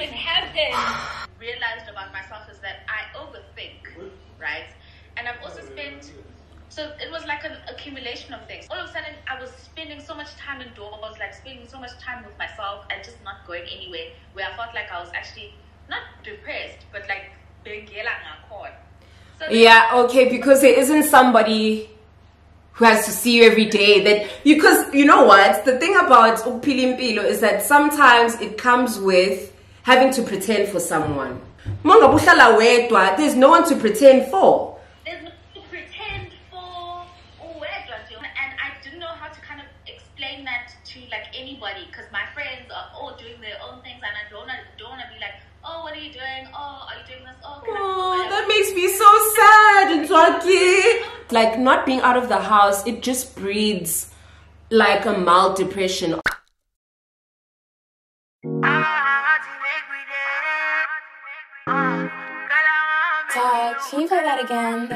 even happen. Realized about myself is that I overthink, right? And I've also spent, so it was like an accumulation of things. All of a sudden, I was spending so much time indoors, like spending so much time with myself and just not going anywhere, where I felt like I was actually not depressed, but like so yeah, okay, because there isn't somebody who has to see you every day that you, because you know what, the thing about upilimpilo is that sometimes it comes with having to pretend for someone. There's no one to pretend for. There's no one to pretend for, and I didn't know how to kind of explain that to like anybody, because my friends are all doing their own things, and I don't want to be like, oh, what are you doing? Oh, are you doing this? Oh, that makes me so sad. It's lucky. Like not being out of the house, it just breeds like a mild depression. Todd, can you play that again?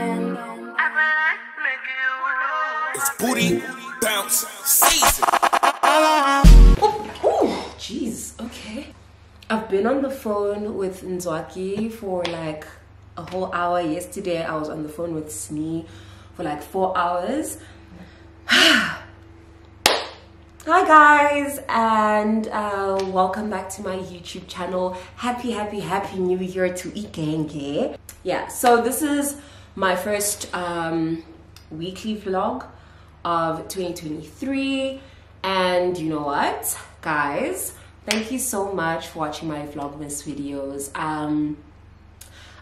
It's booty bounce season. Oh, jeez. Okay. I've been on the phone with Nzwaki for like a whole hour. Yesterday, I was on the phone with Snee for like 4 hours. Hi guys, and welcome back to my YouTube channel. Happy new year to genge. Yeah, so this is my first weekly vlog of 2023, and you know what guys, thank you so much for watching my vlogmas videos.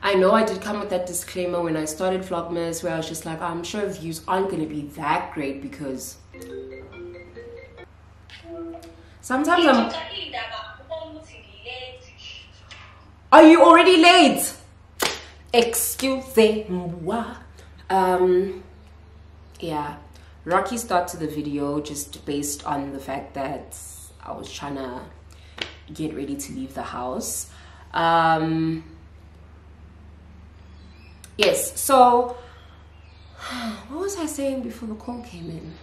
I know I did come with that disclaimer when I started vlogmas, where I was just like, I'm sure views aren't going to be that great, because sometimes Are you already late? Excusez-moi. Yeah, rocky start to the video just based on the fact that I was trying to get ready to leave the house. Yes, so what was I saying before the call came in?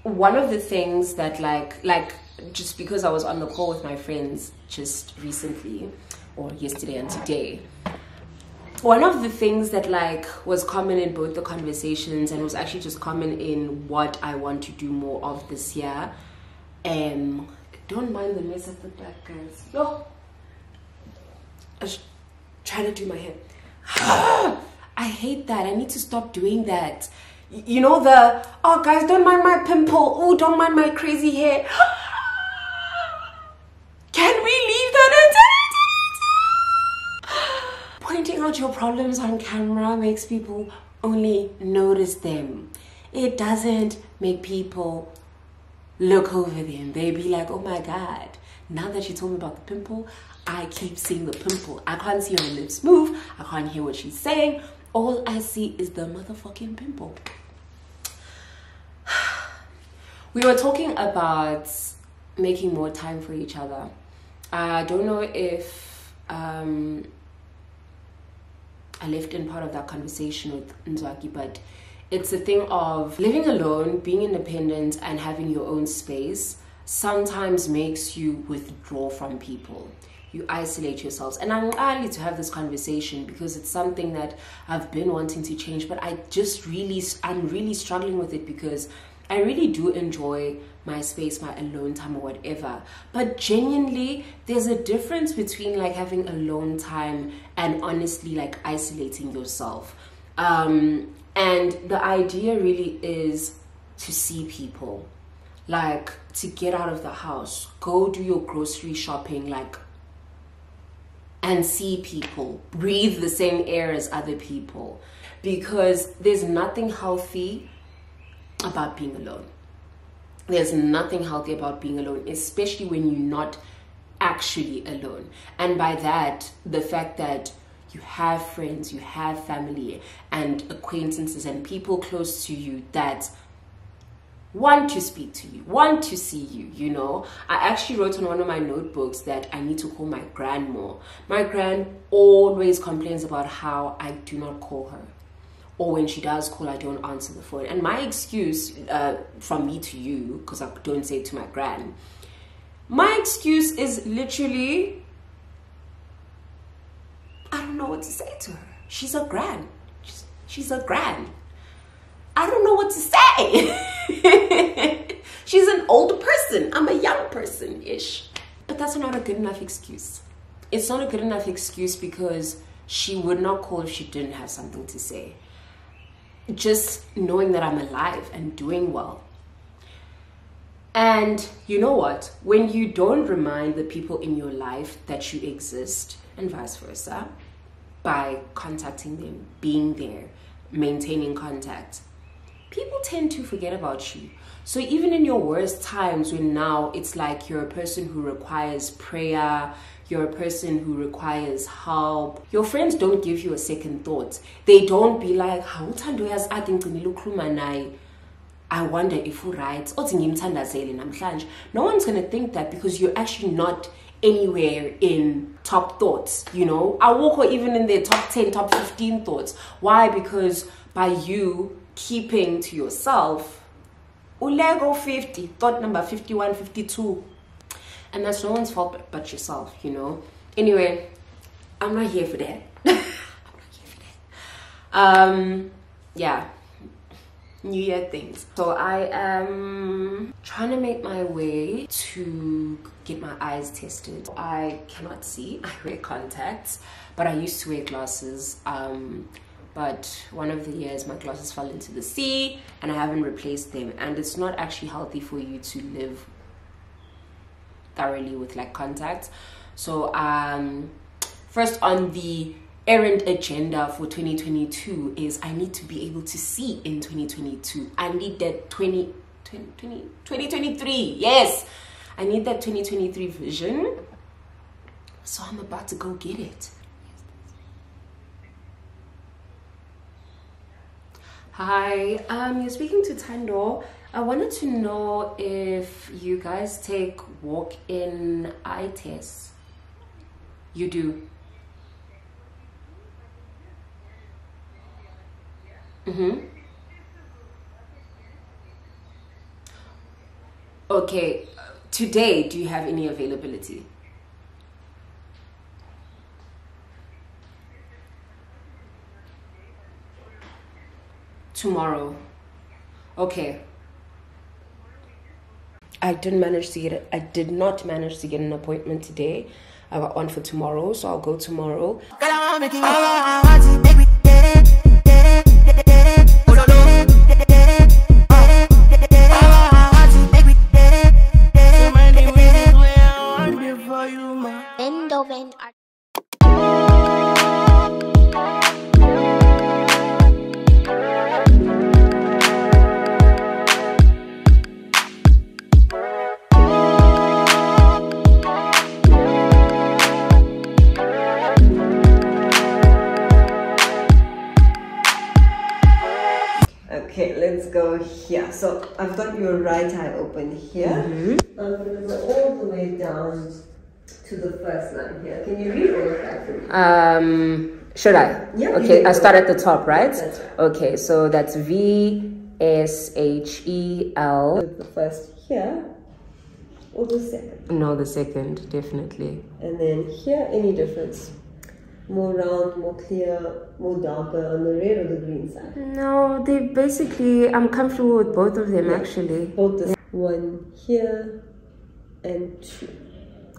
One of the things that like just because I was on the call with my friends just recently, or yesterday and today, one of the things that like was common in both the conversations, and was actually just common in what I want to do more of this year, don't mind the mess at the back, guys. No, I was trying to do my hair. I hate that. I need to stop doing that. You know, the, oh guys, don't mind my pimple, oh don't mind my crazy hair. Can we leave that in? Pointing out your problems on camera makes people only notice them. It doesn't make people look over them. They be like, oh my god, now that you told me about the pimple, I keep seeing the pimple. I can't see her lips move, I can't hear what she's saying. All I see is the motherfucking pimple. We were talking about making more time for each other. I don't know if I left in part of that conversation with Nzwaki, but it's a thing of living alone, being independent, and having your own space sometimes makes you withdraw from people. You isolate yourselves. And I'm early to have this conversation because it's something that I've been wanting to change, but I'm really struggling with it, because I really do enjoy my space, my alone time or whatever. But genuinely, there's a difference between like having alone time and honestly like isolating yourself. And the idea really is to see people, like to get out of the house, go do your grocery shopping, like, and see people, breathe the same air as other people, because there's nothing healthy about being alone. There's nothing healthy about being alone, especially when you're not actually alone. And by that, the fact that you have friends, you have family and acquaintances and people close to you that want to speak to you, want to see you, you know. I actually wrote on one of my notebooks that I need to call my gran more. My gran always complains about how I do not call her, or when she does call, I don't answer the phone. And my excuse, from me to you, because I don't say it to my gran, my excuse is literally, know what to say to her. She's a grand. She's a grand. I don't know what to say. She's an old person. I'm a young person-ish. But that's not a good enough excuse. It's not a good enough excuse because she would not call if she didn't have something to say. Just knowing that I'm alive and doing well. And you know what? When you don't remind the people in your life that you exist, and vice versa, by contacting them, being there, maintaining contact, people tend to forget about you. So even in your worst times, when now it's like you're a person who requires prayer, you're a person who requires help, your friends don't give you a second thought. They don't be like, I wonder if we're right. No one's going to think that because you're actually not anywhere in top thoughts, you know. I walk even in their top 10, top 15 thoughts. Why? Because by you keeping to yourself, Ulego 50, thought number 51, 52. And that's no one's fault but yourself, you know. Anyway, I'm not here for that. I'm not here for that. Yeah. New Year things. So I am trying to make my way to get my eyes tested. I cannot see. I wear contacts, but I used to wear glasses. But one of the years my glasses fell into the sea and I haven't replaced them. And it's not actually healthy for you to live thoroughly with like contacts. So first on the errand agenda for 2022 is I need to be able to see in 2022. I need that 2023. Yes, I need that 2023 vision. So I'm about to go get it. Hi, you're speaking to Tando. I wanted to know if you guys take walk-in eye tests. You do. Okay, today, do you have any availability? Tomorrow. Okay. I did not manage to get an appointment today. I got one for tomorrow, so I'll go tomorrow. Okay, let's go here. So I've got your right eye open here. I'm going to go all the way down to the first line here. Can you read all of that for me? Should I? Yeah. Okay, I start at the top, right? That's right. Okay, so that's VSHEL. The first here or the second? No, the second, definitely. And then here, any difference? More round, more clear, more darker on the red or the green side? No, they basically, I'm comfortable with both of them actually. Both the one here and two.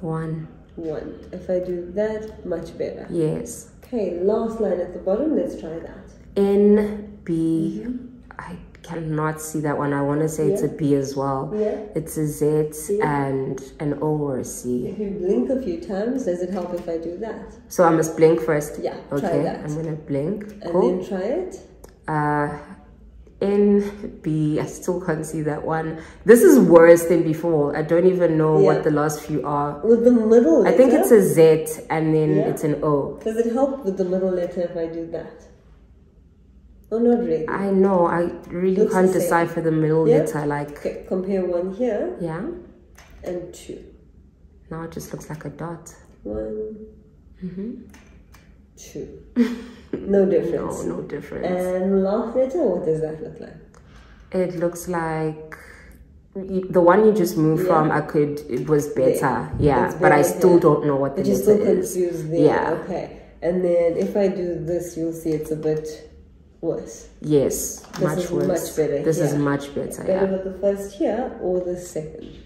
One. If I do that, much better. Yes. Okay, last line at the bottom, let's try that. NB. I cannot see that one. I want to say it's a B as well. Yeah. It's a Z and an O or a C. If you blink a few times, does it help if I do that? So I must blink first? Yeah, okay, try that. I'm going to blink. And then try it. NB, I still can't see that one. This is worse than before. I don't even know what the last few are. With the middle letter? I think it's a Z and then it's an O. Does it help with the middle letter if I do that? Oh, not really. I know. I really can't decipher the middle letter. Like, okay, compare one here. Yeah. And two. Now it just looks like a dot. One. Two. No difference. No difference. And last letter, what does that look like? It looks like the one you just moved from. It was better. Yeah, but I still don't know what the letter is. You're still confused there. Yeah. Okay. And then if I do this, you'll see it's a bit worse. Yes, much worse. Much better. This is much better. Better with the first here or the second?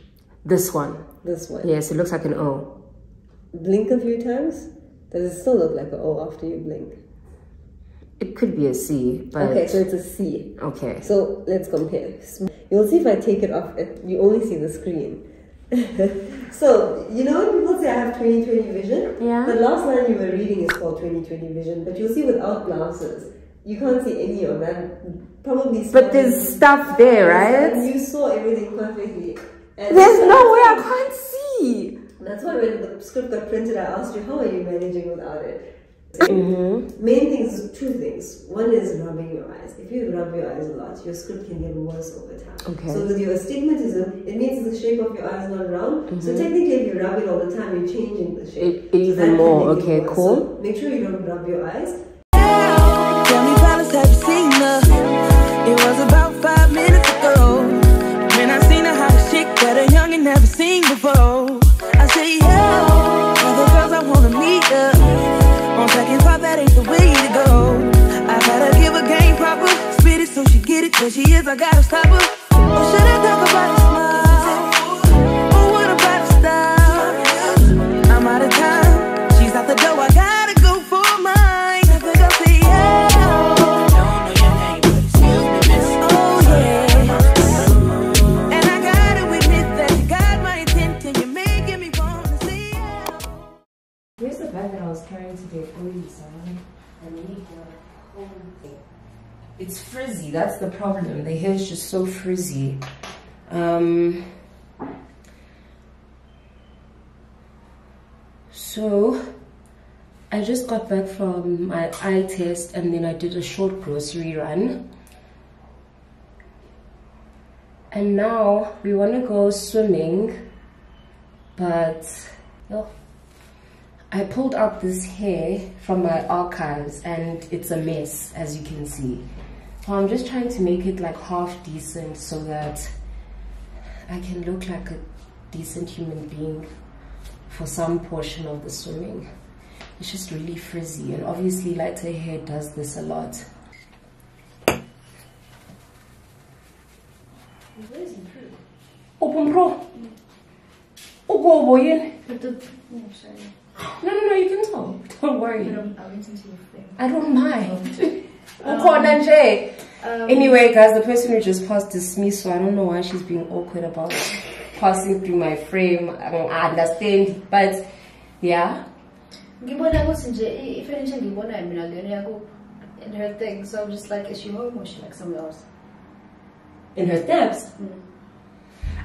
This one. This one. Yes, it looks like an O. Blink a few times. Does it still look like an O after you blink? It could be a C, but... Okay, so it's a C. Okay. So let's compare. You'll see if I take it off, you only see the screen. So, you know when people say I have 20/20 vision? Yeah. The last line you were reading is called 20/20 vision, but you'll see without glasses, you can't see any of that. Probably. But there's stuff there, right? And you saw everything perfectly. And there's no way I can't see. That's why when the script got printed, I asked you, how are you managing without it? Main things, two things. One is rubbing your eyes. If you rub your eyes a lot, your script can get worse over time. Okay. So with your astigmatism, it means the shape of your eyes not round. So technically, if you rub it all the time, you're changing the shape. Even more. Okay, cool. So make sure you don't rub your eyes. Tell me, Palace, have you seen her? It was about 5 minutes ago when I seen a hot chick that a youngin' never seen before. I say, yeah, all the girls I wanna meet her. On second thought, that ain't the way to go. I gotta give her game proper, spit it so she get it. Where she is, I gotta stop her. Or should I talk about a smile? Or what about a style? I'm out of time. She's out the door, I gotta go for mine. I think I'll say yeah. Don't know your name, but excuse me, miss. Oh yeah. And I gotta admit that you got my attention. You're making me want to say yeah. Here's the bag that I was carrying today. I need it's frizzy, that's the problem. The hair is just so frizzy. So I just got back from my eye test and then I did a short grocery run. And now we want to go swimming, but I pulled out this hair from my archives and it's a mess, as you can see. So I'm just trying to make it like half decent so that I can look like a decent human being for some portion of the swimming. It's just really frizzy, and obviously lighter hair does this a lot. Where is it? Open pro. Oh boy. No, you can talk. Don't worry. I don't mind. Anyway, guys, the person who just passed is me, so I don't know why she's being awkward about passing through my frame. I understand, but yeah. In her thing, so I'm just like, is she home or is she like somewhere else? In her snaps?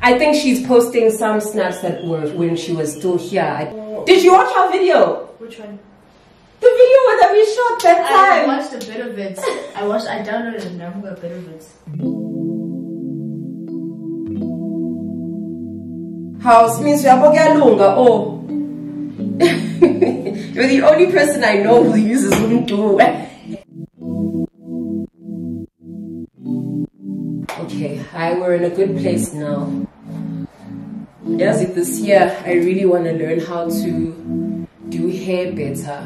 I think she's posting some snaps that were when she was still here. Did you watch our video? Which one? The video that we shot that time. I watched a bit of it. I downloaded it and I got a bit of it. House means oh. You're the only person I know who uses Ubuntu. Okay, we're in a good place now. Yes, this year I really want to learn how to do hair better.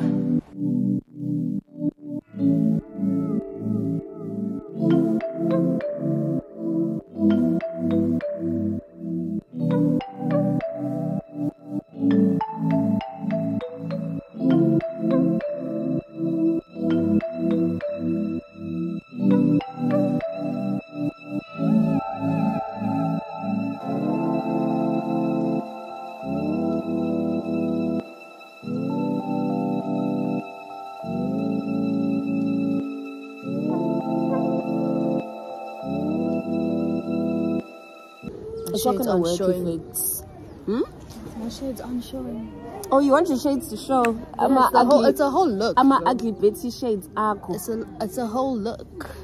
It's not gonna work if it's... My shades aren't showing. Oh, you want your shades to show? Yeah, it's a whole look. I'm an ugly Betsy shades. It's a whole look.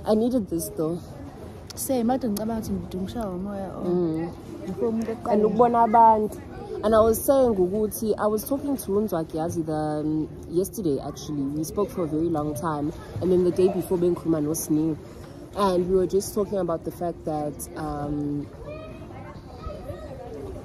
I needed this though. Same, I don't about him doing shower. And I was saying, Guguti, I was talking to Unzwakiazi yesterday actually. We spoke for a very long time. And then the day before, Ben Kuman was new. And we were just talking about the fact that,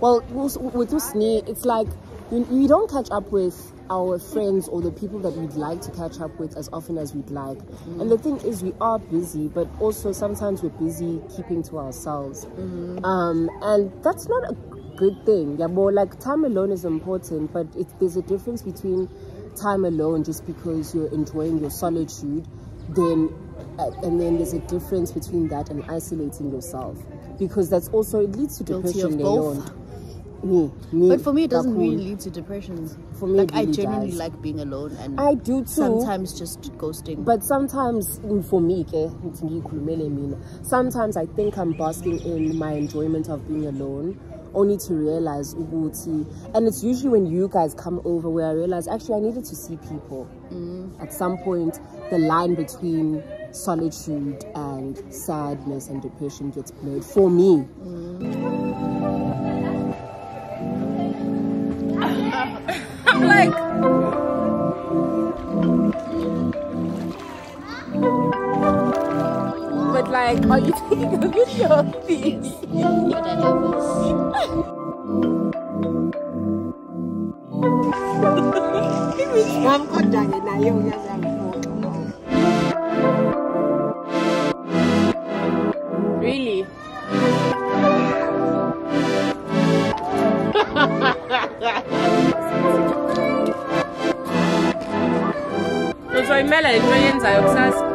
well, with Usni, it's like we don't catch up with our friends or the people that we'd like to catch up with as often as we'd like. And the thing is, we are busy, but also sometimes we're busy keeping to ourselves. And that's not a good thing. Yeah, but like time alone is important, but there's a difference between time alone just because you're enjoying your solitude, and then there's a difference between that and isolating yourself, because that's also, it leads to depression. But for me, it doesn't really lead to depression. For me, like, I genuinely like being alone, and I do too. Sometimes just ghosting. But sometimes, for me, sometimes I think I'm basking in my enjoyment of being alone, only to realize Ubuti. And it's usually when you guys come over where I realize actually I needed to see people. At some point, the line between solitude and sadness and depression gets blurred for me. I'm like, but like, are you taking a video of these? But I love Really? Uzoyimela into oyenzayo kusasa.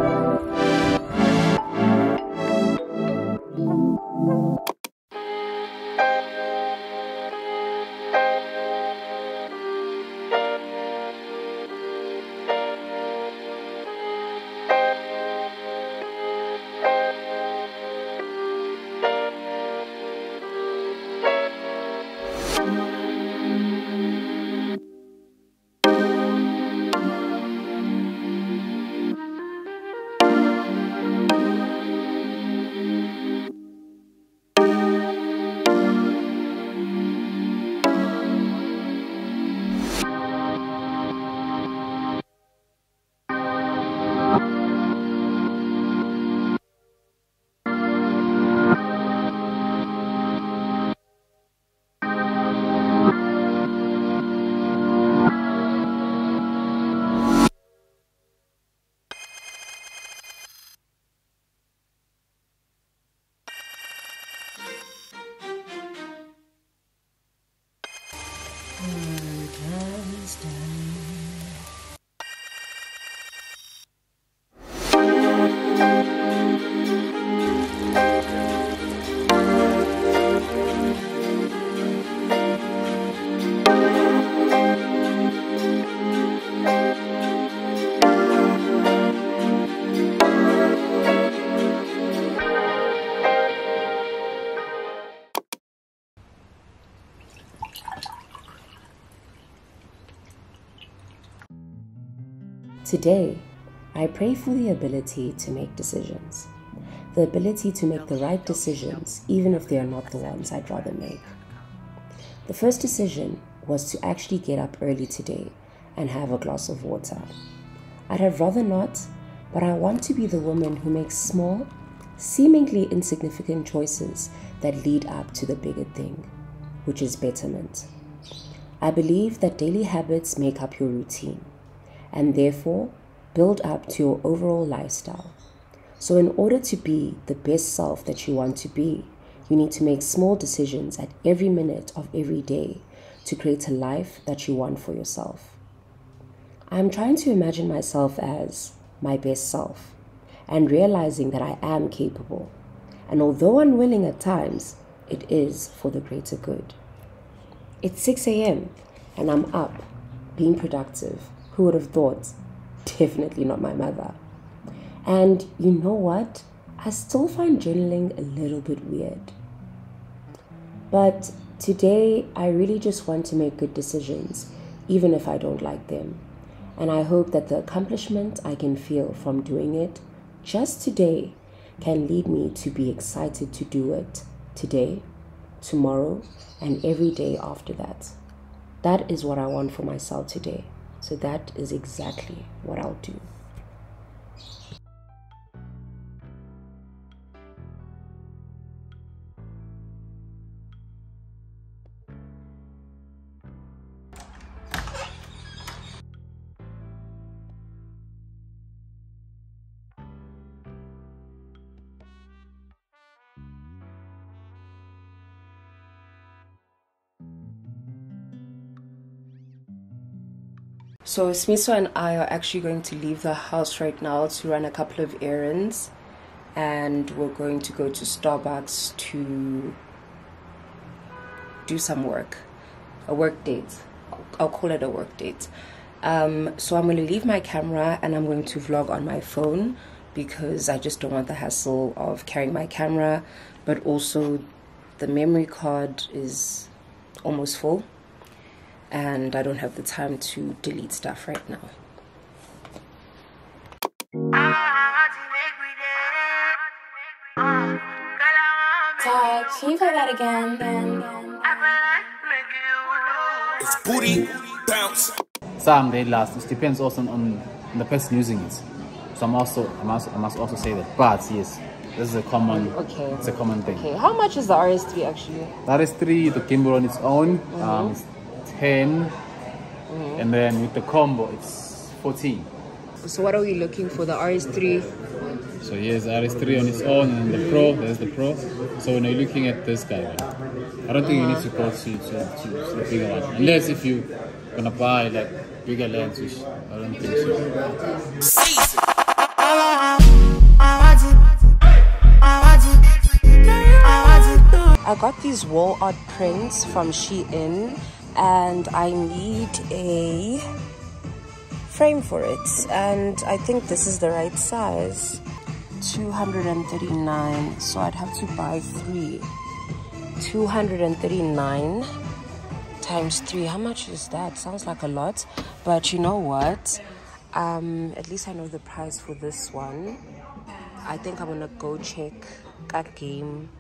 Today, I pray for the ability to make decisions. The ability to make the right decisions, even if they are not the ones I'd rather make. The first decision was to actually get up early today and have a glass of water. I'd have rather not, but I want to be the woman who makes small, seemingly insignificant choices that lead up to the bigger thing, which is betterment. I believe that daily habits make up your routine, and therefore build up to your overall lifestyle. So in order to be the best self that you want to be, you need to make small decisions at every minute of every day to create a life that you want for yourself. I'm trying to imagine myself as my best self and realizing that I am capable. And although unwilling at times, it is for the greater good. It's 6 a.m. and I'm up, being productive. Who would have thought? Definitely not my mother. And you know what? I still find journaling a little bit weird. But today, I really just want to make good decisions, even if I don't like them. And I hope that the accomplishment I can feel from doing it just today can lead me to be excited to do it today, tomorrow, and every day after that. That is what I want for myself today. So that is exactly what I'll do. So Smiso and I are actually going to leave the house right now to run a couple of errands, and we're going to go to Starbucks to do some work, a work date. I'll call it a work date. So I'm going to leave my camera and I'm going to vlog on my phone because I just don't want the hassle of carrying my camera, but also the memory card is almost full and I don't have the time to delete stuff right now. Dad, can you play that again? It's booty bounce. Some they last. It depends also on the person using it. So I must also say that. But yes, this is a common. Okay. It's a common thing. Okay. How much is the RS3 actually? The RS3, the gimbal on its own, it's 10, and then with the combo, it's 14. So what are we looking for? The RS3? So here's the RS3 on its own, and the Pro. There's the Pro. So when you're looking at this guy, I don't think you need to go to the bigger one, unless if you gonna buy like bigger lens, which I don't think so. I got these wall art prints from Shein and I need a frame for it, and I think this is the right size. 239, so I'd have to buy 3. 239 times 3, how much is that? Sounds like a lot, but you know what, at least I know the price for this one. I think I'm gonna go check that game.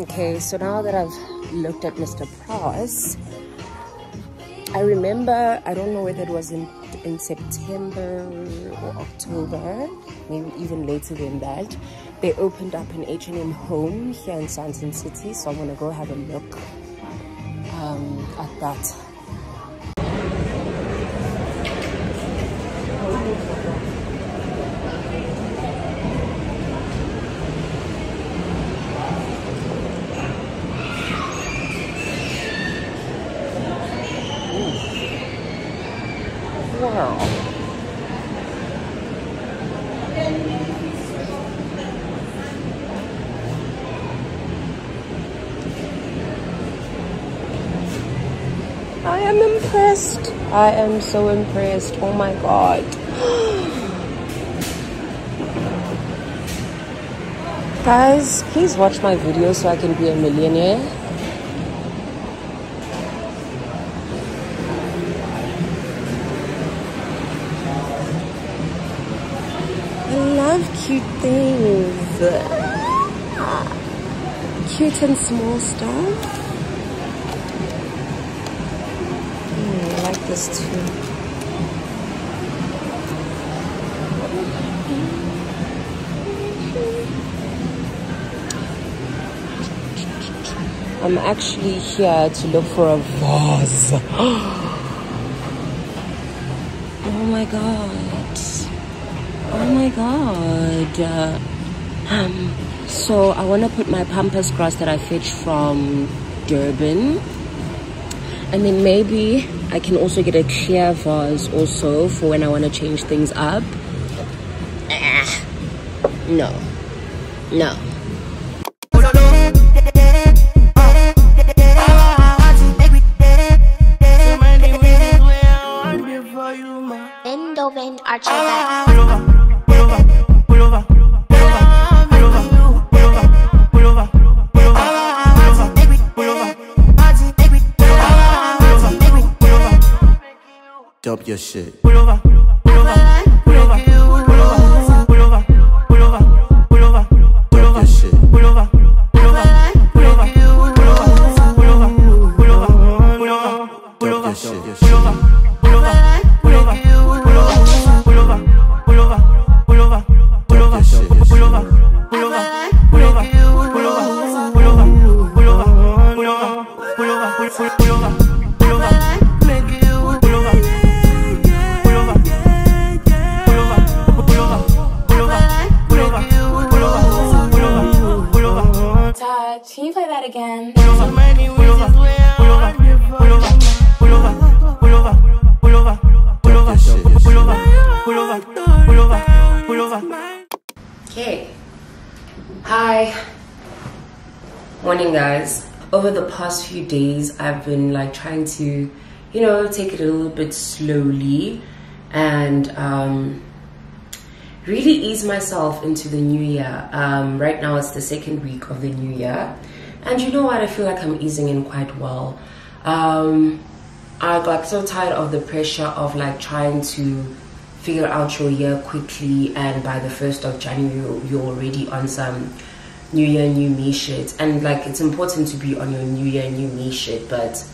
Okay, so now that I've looked at Mr. Price, I remember, I don't know whether it was in September or October, maybe even later than that, they opened up an H&M Home here in Sandton City, so I'm gonna go have a look at that. Wow. I am impressed. I am so impressed. Oh my god. Guys, please watch my video so I can be a millionaire. I love cute things. Cute and small stuff. I like this too. I'm actually here to look for a vase. Oh my god. Oh my god. So I want to put my pampas grass that I fetched from Durban, and then maybe I can also get a clear vase also for when I want to change things up. No. Bend over and arch your back. Dump your shit. morning, guys. Over the past few days, I've been like trying to, you know, take it a little bit slowly and really ease myself into the new year. Right now it's the second week of the new year, and you know what, I feel like I'm easing in quite well. I got so tired of the pressure of like trying to figure out your year quickly, and by the 1st of January you're already on some new year new me shit. And like, it's important to be on your new year new me shit, but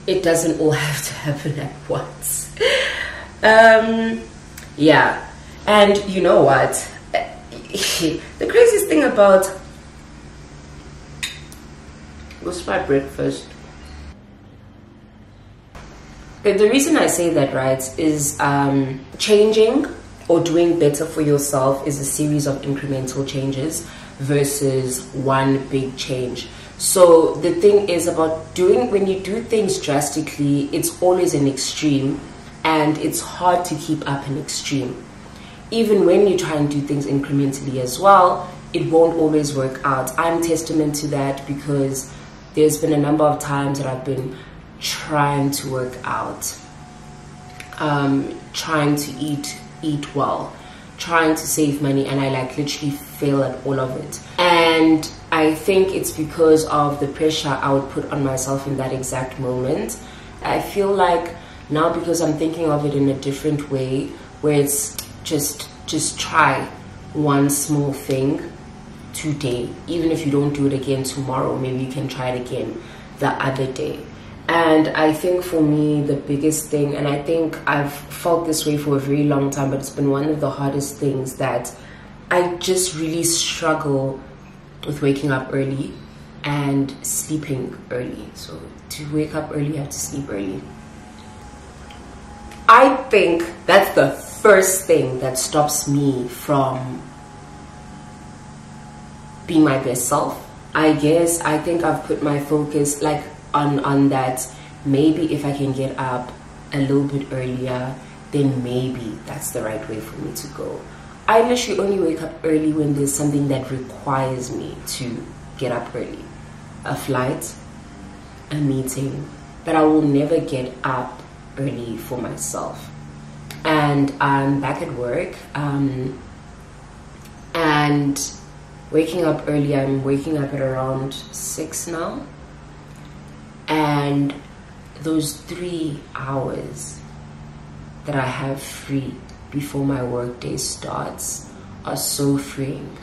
it doesn't all have to happen at once. Yeah, and you know what, the craziest thing about, what's my breakfast? The reason I say that, right, is changing or doing better for yourself is a series of incremental changes versus one big change. So the thing is about doing, when you do things drastically, it's always an extreme, and it's hard to keep up an extreme. Even when you try and do things incrementally as well, it won't always work out. I'm testament to that, because there's been a number of times that I've been trying to work out, trying to eat well, trying to save money, and I like literally fail at all of it. And I think it's because of the pressure I would put on myself in that exact moment. I feel like now, because I'm thinking of it in a different way, where it's just try one small thing today. Even if you don't do it again tomorrow, maybe you can try it again the other day. And I think for me, the biggest thing, and I think I've felt this way for a very long time, but it's been one of the hardest things, that I just really struggle with waking up early and sleeping early. So to wake up early, I have to sleep early. I think that's the first thing that stops me from being my best self. I think I've put my focus like on that. Maybe if I can get up a little bit earlier, then maybe that's the right way for me to go. I literally only wake up early when there's something that requires me to get up early. A flight, a meeting, but I will never get up early for myself. And I'm back at work, and waking up early, I'm waking up at around 6 now, and those 3 hours that I have free before my work day starts are so freeing,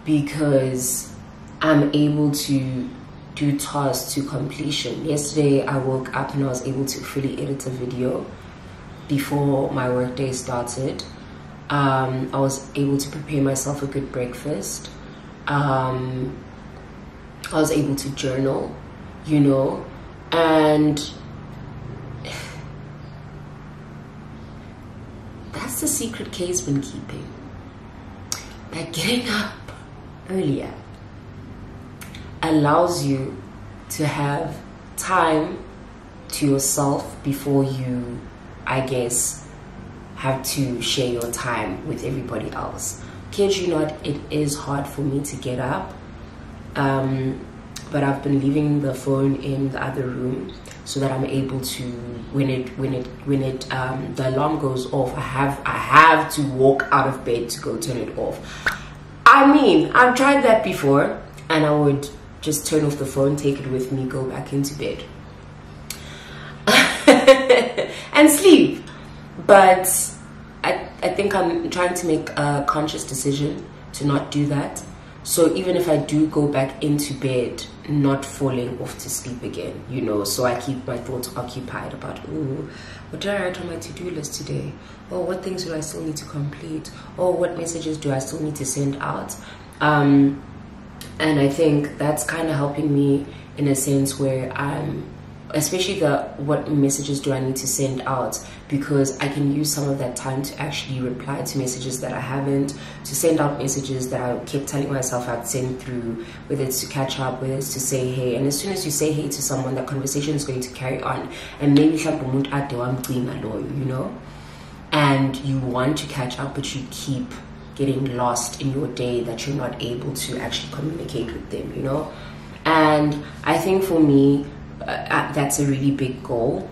because I'm able to do tasks to completion. Yesterday I woke up and I was able to fully edit a video before my work day started. I was able to prepare myself a good breakfast. I was able to journal, you know, and that's the secret Kay's been keeping. That getting up earlier allows you to have time to yourself before you, I guess, have to share your time with everybody else. Kid you not, it is hard for me to get up, but I've been leaving the phone in the other room so that I'm able to, when the alarm goes off, I have to walk out of bed to go turn it off. I mean, I've tried that before, and I would just turn off the phone, take it with me, go back into bed and sleep. But I think I'm trying to make a conscious decision to not do that. So even if I do go back into bed, not falling off to sleep again, you know, so I keep my thoughts occupied about, oh, what did I write on my to-do list today? Or what things do I still need to complete? Or what messages do I still need to send out? And I think that's kind of helping me in a sense where I'm, especially what messages do I need to send out, because I can use some of that time to actually reply to messages that I haven't, to send out messages that I kept telling myself I'd send through, whether it's to catch up, whether it's to say hey. And as soon as you say hey to someone, that conversation is going to carry on, and maybe you know, and you want to catch up, but you keep getting lost in your day that you're not able to actually communicate with them, you know. And I think for me, that's a really big goal,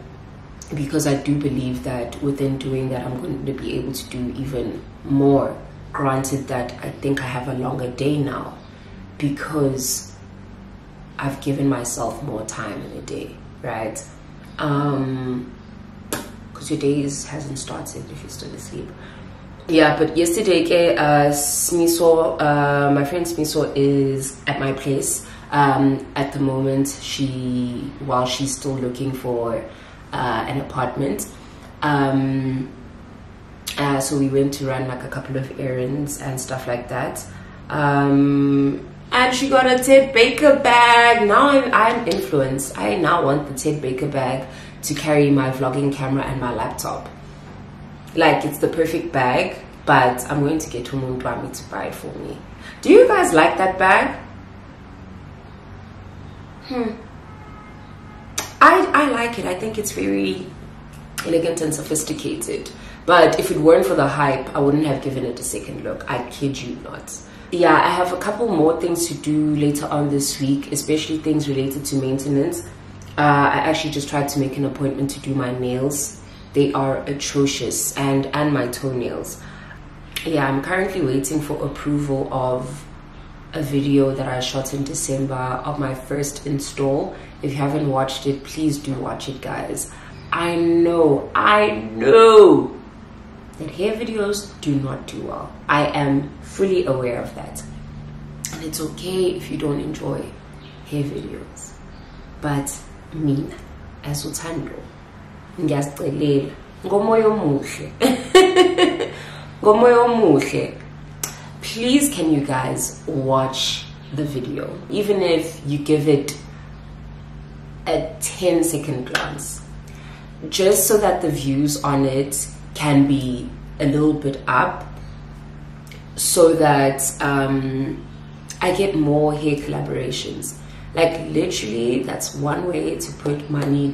because I do believe that within doing that, I'm going to be able to do even more. Granted that I think I have a longer day now because I've given myself more time in a day, right? Because your day hasn't started if you're still asleep. Yeah, but yesterday, Smiso, my friend Smiso is at my place at the moment. While she's still looking for an apartment. So we went to run like a couple of errands and stuff like that. And she got a Ted Baker bag. Now I'm influenced. I now want the Ted Baker bag to carry my vlogging camera and my laptop. Like, it's the perfect bag, but I'm going to get Humuntu Wami to buy it for me. Do you guys like that bag? I like it. I think it's very elegant and sophisticated. But if it weren't for the hype, I wouldn't have given it a second look. I kid you not. Yeah, I have a couple more things to do later on this week, especially things related to maintenance. I actually just tried to make an appointment to do my nails. They are atrocious, and my toenails. Yeah, I'm currently waiting for approval of a video that I shot in December of my first install. If you haven't watched it, please do watch it, guys. I know that hair videos do not do well. I am fully aware of that. And it's okay if you don't enjoy hair videos. But mina, as uthando, ngiyasicelela ngomoya omuhle. Ngomoya omuhle. Please, can you guys watch the video, even if you give it a 10-second glance, just so that the views on it can be a little bit up, so that I get more hair collaborations. Like, literally, that's one way to put money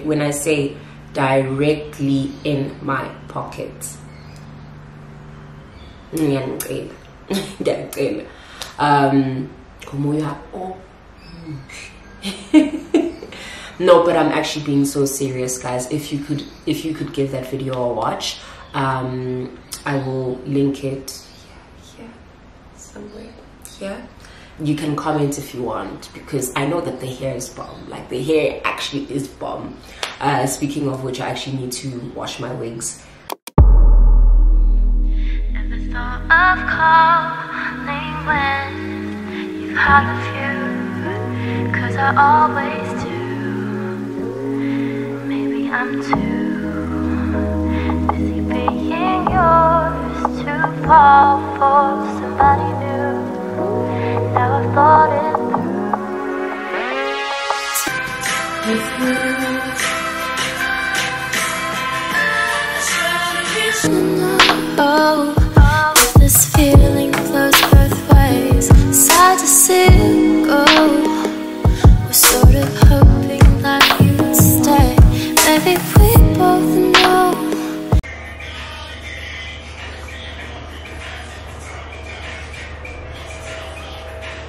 when I say directly in my pocket. No, but I'm actually being so serious, guys. If you could give that video a watch, I will link it here somewhere. Yeah, you can comment if you want, because I know that the hair is bomb. Like, the hair actually is bomb. Speaking of which, I actually need to wash my wigs. Never thought of calling when you've had a few, 'cause I always do. Maybe I'm too busy being yours to fall for somebody new. Now I've thought it through. Oh, this feeling flows both ways, sad to see you go. We're sort of hoping that you'd stay. Maybe we both know.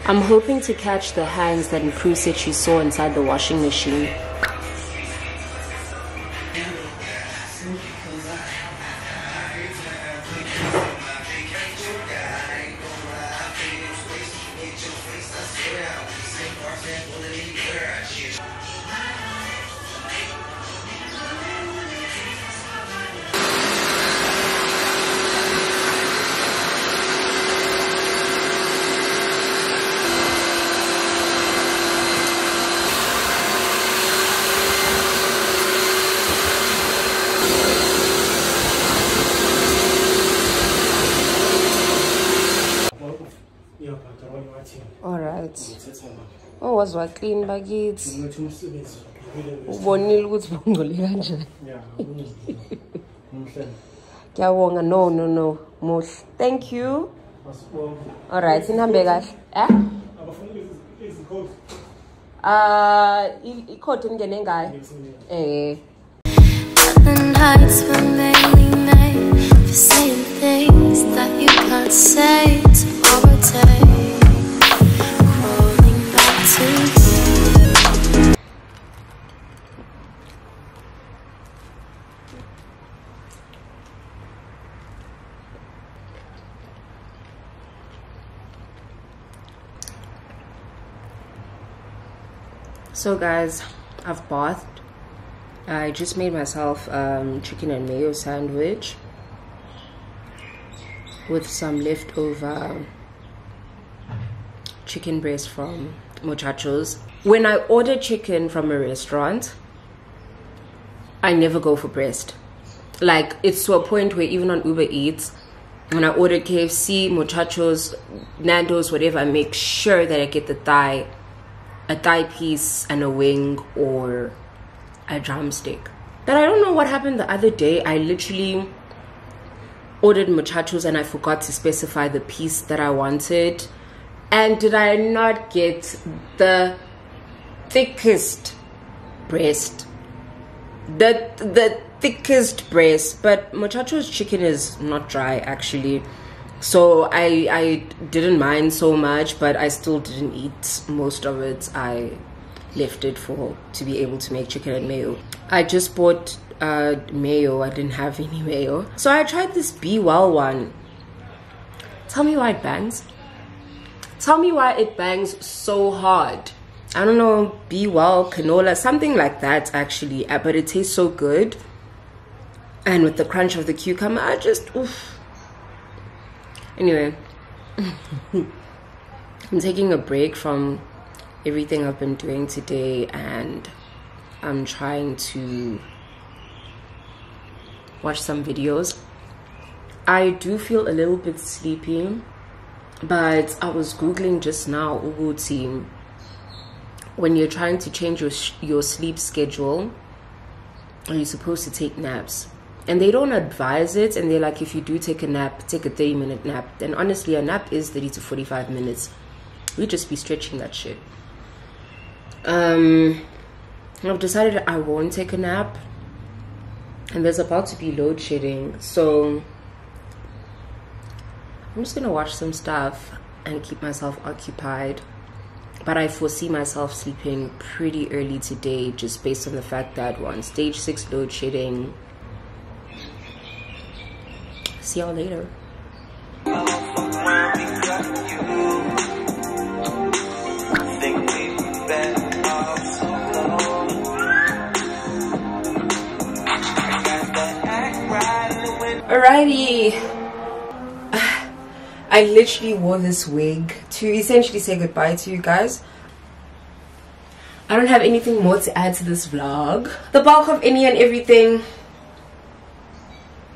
I'm hoping to catch the hands that Prue said she saw inside the washing machine. Alright. Oh, was what clean baguettes? Ubonile ukuthi bongole kanjani. Ngiyabonga. No. Muhle. Thank you. Alright, sihambe kahle. Ikhodi ngene ngayo. The nights were mainly made for saying things that you can't let's say tomorrow day, crawling back to you. So guys, I've bathed. I just made myself chicken and mayo sandwich with some leftover chicken breast from Muchachos. When I order chicken from a restaurant, I never go for breast. Like, it's to a point where even on Uber Eats, when I order KFC, Muchachos, Nando's, whatever, I make sure that I get the thigh, a thigh piece and a wing or a drumstick. But I don't know what happened the other day. I literally ordered Muchachos and I forgot to specify the piece that I wanted. And did I not get the thickest breast? The thickest breast. But Muchachos chicken is not dry actually. So I didn't mind so much, but I still didn't eat most of it. I left it to be able to make chicken and mayo. I just bought mayo. I didn't have any mayo, so I tried this Be Well one. Tell me why it bangs. Tell me why it bangs so hard. I don't know, Be Well canola, something like that actually, but it tastes so good. And with the crunch of the cucumber, I just oof. Anyway, I'm taking a break from everything I've been doing today and I'm trying to watch some videos. I do feel a little bit sleepy, but I was googling just now, Uguti, when you're trying to change your sleep schedule, are you supposed to take naps? And they don't advise it, and they're like, if you do take a nap, take a 30-minute nap. And honestly, a nap is 30 to 45 minutes. We just be stretching that shit. I've decided I won't take a nap, and there's about to be load shedding, so I'm just gonna watch some stuff and keep myself occupied. But I foresee myself sleeping pretty early today, just based on the fact that we're on stage 6 load shedding. See y'all later. Alrighty, I literally wore this wig to essentially say goodbye to you guys. I don't have anything more to add to this vlog. The bulk of any and everything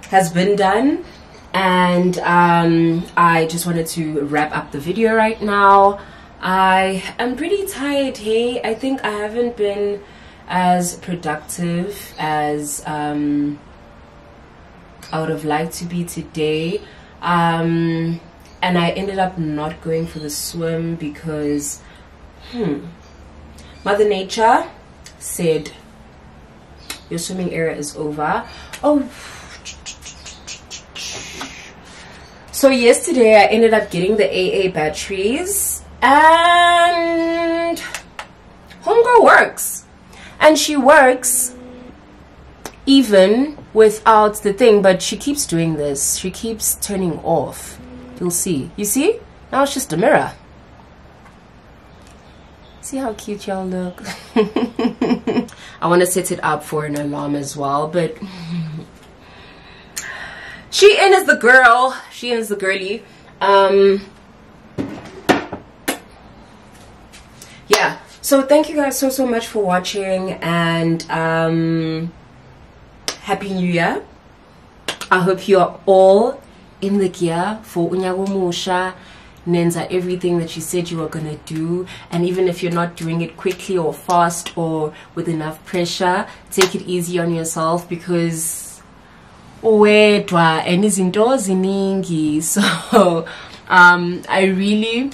has been done, and I just wanted to wrap up the video right now. I am pretty tired. Hey, I think I haven't been as productive as I would have liked to be today, and I ended up not going for the swim because Mother Nature said your swimming era is over. Oh, so yesterday I ended up getting the AA batteries, and homegirl works, and she works even without the thing, but she keeps doing this. She keeps turning off. You'll see. You see? Now it's just a mirror. See how cute y'all look? I want to set it up for an alarm as well, but she in is the girl. She is the girly. Yeah. So thank you guys so much for watching, and Happy New Year. I hope you are all in the gear for unyago musha. Nenza everything that you said you were gonna do, and even if you're not doing it quickly or fast or with enough pressure, take it easy on yourself, because wedwa and izinto ziningi. So I really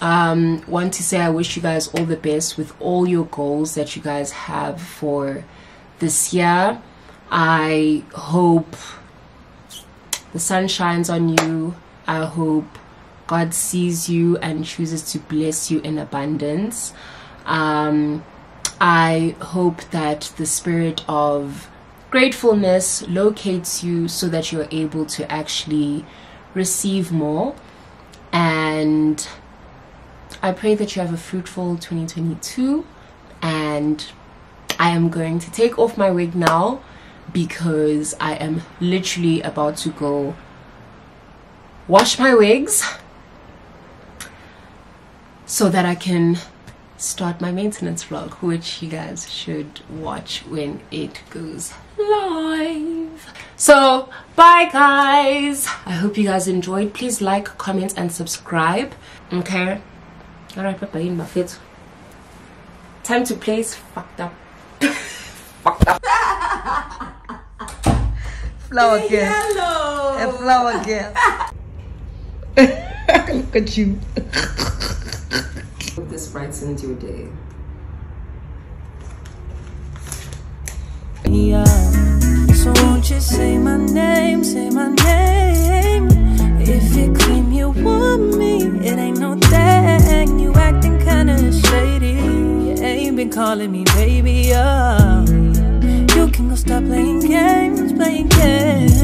want to say I wish you guys all the best with all your goals that you guys have for this year. I hope the sun shines on you I hope God sees you and chooses to bless you in abundance. I hope that the spirit of gratefulness locates you so that you're able to actually receive more. And I pray that you have a fruitful 2022. And I am going to take off my wig now because I am literally about to go wash my wigs so that I can start my maintenance vlog, which you guys should watch when it goes live. So bye guys, I hope you guys enjoyed. Please like, comment and subscribe. Okay, all right, bye bye, my fit. Time to place fucked up. Fucked up. Flower girl. Hello. A flower girl. Look at you. Hope this brightens your day. Yeah. So won't you say my name, say my name. If you claim you want me, it ain't no thing. You acting kinda shady. You ain't been calling me baby, You can go stop playing games, playing games.